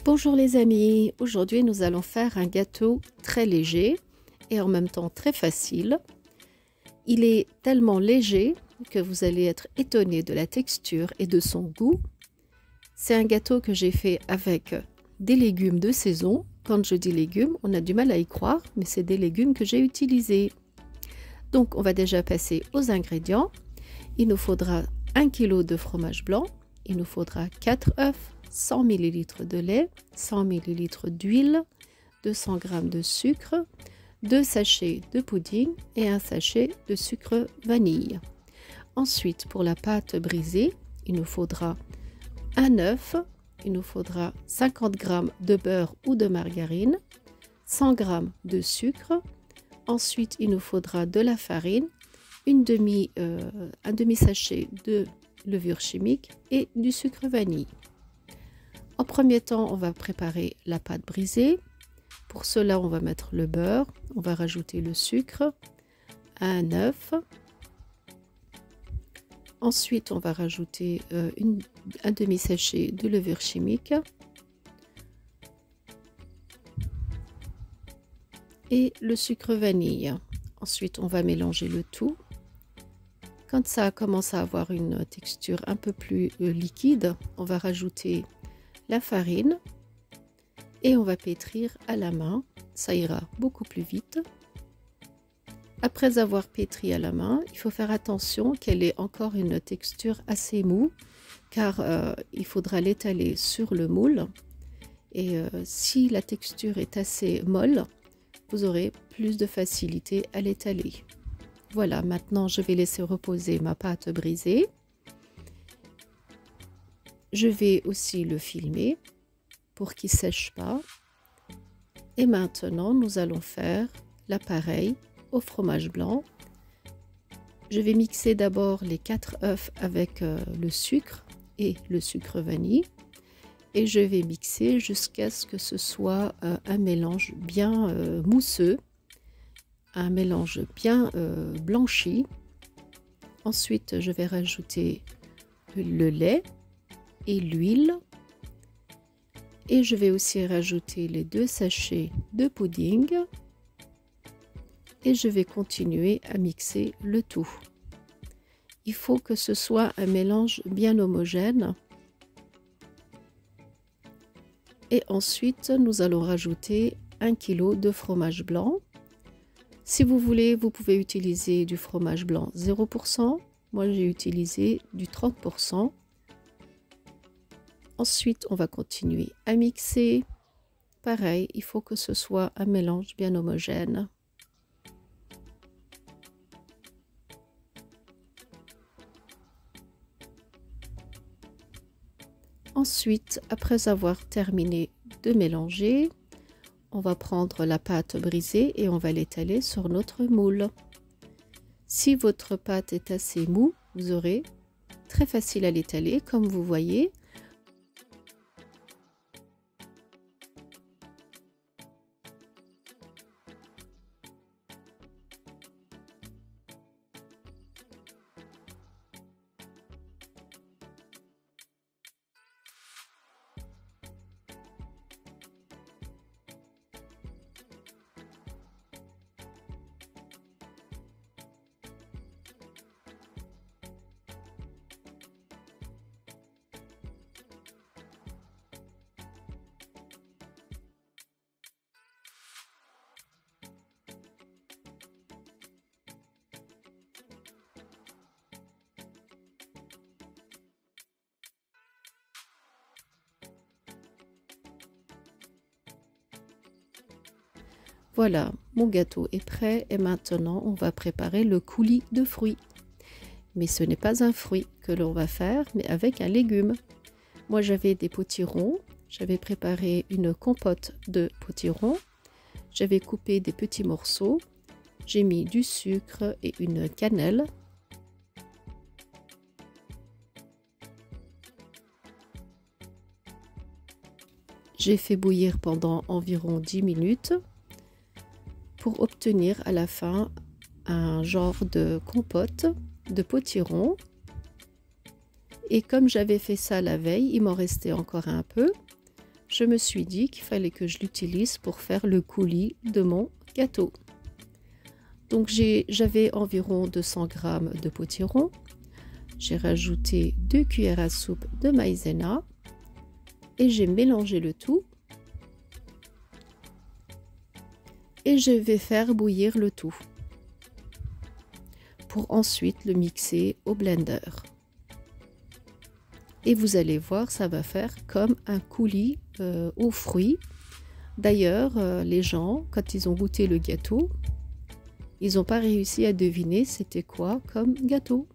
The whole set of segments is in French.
Bonjour les amis, aujourd'hui nous allons faire un gâteau très léger et en même temps très facile. Il est tellement léger que vous allez être étonné de la texture et de son goût. C'est un gâteau que j'ai fait avec des légumes de saison. Quand je dis légumes, on a du mal à y croire, mais c'est des légumes que j'ai utilisés. Donc on va déjà passer aux ingrédients. Il nous faudra 1 kg de fromage blanc, il nous faudra 4 œufs, 100 ml de lait, 100 ml d'huile, 200 g de sucre, 2 sachets de pudding et un sachet de sucre vanille. Ensuite, pour la pâte brisée, il nous faudra un œuf, il nous faudra 50 g de beurre ou de margarine, 100 g de sucre. Ensuite, il nous faudra de la farine, un demi-sachet de levure chimique et du sucre vanille. En premier temps, on va préparer la pâte brisée. Pour cela, on va mettre le beurre, on va rajouter le sucre, un œuf. Ensuite, on va rajouter un demi-sachet de levure chimique et le sucre vanille. Ensuite, on va mélanger le tout. Quand ça commence à avoir une texture un peu plus liquide, on va rajouter la farine et on va pétrir à la main. Ça ira beaucoup plus vite. Après avoir pétri à la main, il faut faire attention qu'elle ait encore une texture assez moue car il faudra l'étaler sur le moule. Et si la texture est assez molle, vous aurez plus de facilité à l'étaler. Voilà, maintenant je vais laisser reposer ma pâte brisée. Je vais aussi le filmer pour qu'il ne sèche pas. Et maintenant, nous allons faire l'appareil au fromage blanc. Je vais mixer d'abord les 4 œufs avec le sucre et le sucre vanille. Et je vais mixer jusqu'à ce que ce soit un mélange bien mousseux, un mélange bien blanchi. Ensuite, je vais rajouter le lait et l'huile. Et je vais aussi rajouter les 2 sachets de pudding. Et je vais continuer à mixer le tout. Il faut que ce soit un mélange bien homogène. Et ensuite, nous allons rajouter 1 kg de fromage blanc. Si vous voulez, vous pouvez utiliser du fromage blanc 0%. Moi, j'ai utilisé du 30%. Ensuite, on va continuer à mixer. Pareil, il faut que ce soit un mélange bien homogène. Ensuite, après avoir terminé de mélanger, on va prendre la pâte brisée et on va l'étaler sur notre moule. Si votre pâte est assez mou, vous aurez très facile à l'étaler, comme vous voyez. Voilà, mon gâteau est prêt et maintenant on va préparer le coulis de fruits. Mais ce n'est pas un fruit que l'on va faire, mais avec un légume. Moi j'avais des potirons, j'avais préparé une compote de potirons, j'avais coupé des petits morceaux, j'ai mis du sucre et une cannelle. J'ai fait bouillir pendant environ 10 minutes. Pour obtenir à la fin un genre de compote de potiron. Et comme j'avais fait ça la veille, il m'en restait encore un peu. je me suis dit qu'il fallait que je l'utilise pour faire le coulis de mon gâteau. Donc j'avais environ 200 g de potiron. J'ai rajouté 2 cuillères à soupe de maïzena et j'ai mélangé le tout. Et je vais faire bouillir le tout pour ensuite le mixer au blender. Et vous allez voir, ça va faire comme un coulis aux fruits. D'ailleurs, les gens, quand ils ont goûté le gâteau, ils n'ont pas réussi à deviner c'était quoi comme gâteau.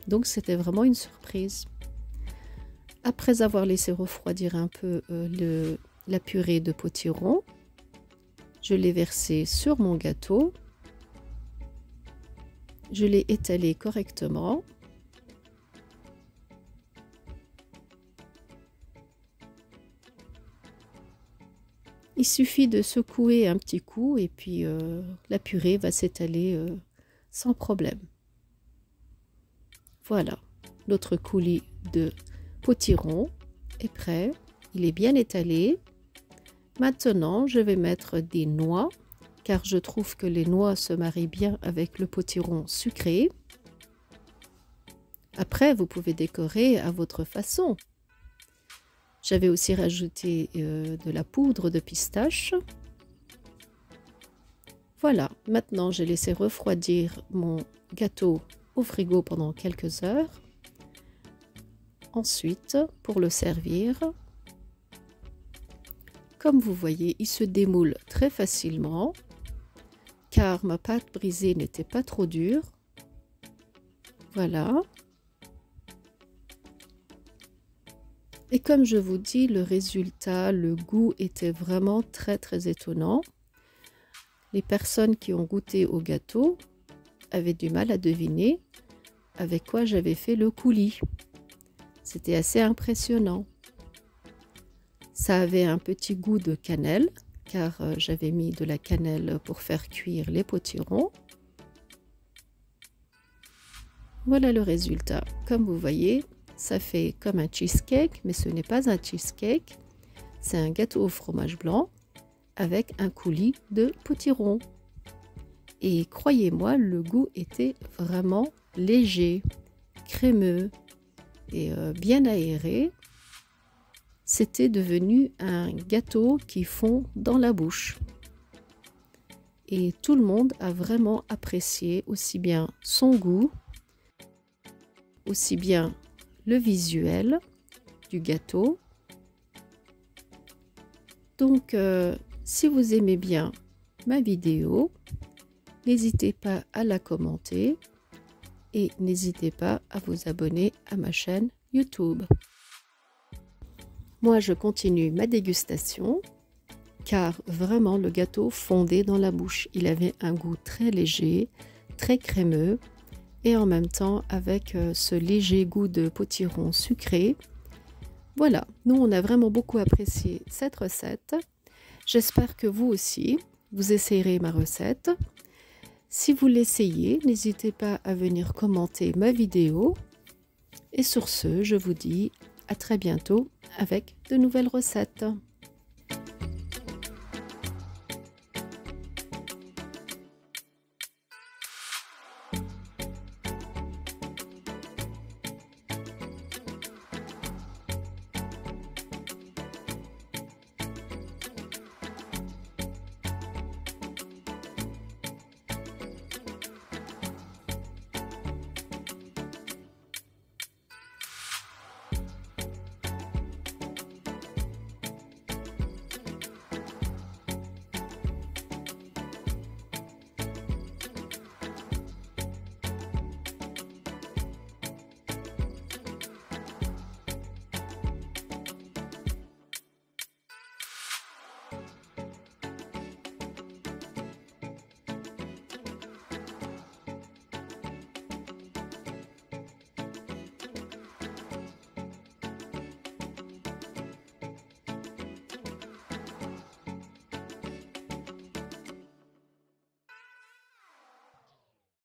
Donc c'était vraiment une surprise. Après avoir laissé refroidir un peu la purée de potiron, je l'ai versée sur mon gâteau. Je l'ai étalé correctement. Il suffit de secouer un petit coup et puis la purée va s'étaler sans problème. Voilà, notre coulis de potiron est prêt. Il est bien étalé. Maintenant, je vais mettre des noix, car je trouve que les noix se marient bien avec le potiron sucré. Après, vous pouvez décorer à votre façon. J'avais aussi rajouté de la poudre de pistache. Voilà, maintenant j'ai laissé refroidir mon gâteau au frigo pendant quelques heures. Ensuite, pour le servir, comme vous voyez, il se démoule très facilement car ma pâte brisée n'était pas trop dure. Voilà. Et comme je vous dis, le résultat, le goût était vraiment très étonnant. Les personnes qui ont goûté au gâteau avaient du mal à deviner avec quoi j'avais fait le coulis. C'était assez impressionnant. Ça avait un petit goût de cannelle, car j'avais mis de la cannelle pour faire cuire les potirons. Voilà le résultat. Comme vous voyez, ça fait comme un cheesecake, mais ce n'est pas un cheesecake. C'est un gâteau au fromage blanc avec un coulis de potirons. Et croyez-moi, le goût était vraiment léger, crémeux et bien aéré. C'était devenu un gâteau qui fond dans la bouche. Et tout le monde a vraiment apprécié aussi bien son goût, aussi bien le visuel du gâteau. Donc, si vous aimez bien ma vidéo, n'hésitez pas à la commenter et n'hésitez pas à vous abonner à ma chaîne YouTube. Moi, je continue ma dégustation car vraiment le gâteau fondait dans la bouche. Il avait un goût très léger, très crémeux et en même temps avec ce léger goût de potiron sucré. Voilà, nous on a vraiment beaucoup apprécié cette recette. J'espère que vous aussi, vous essayerez ma recette. Si vous l'essayez, n'hésitez pas à venir commenter ma vidéo. Et sur ce, je vous dis à très bientôt avec de nouvelles recettes.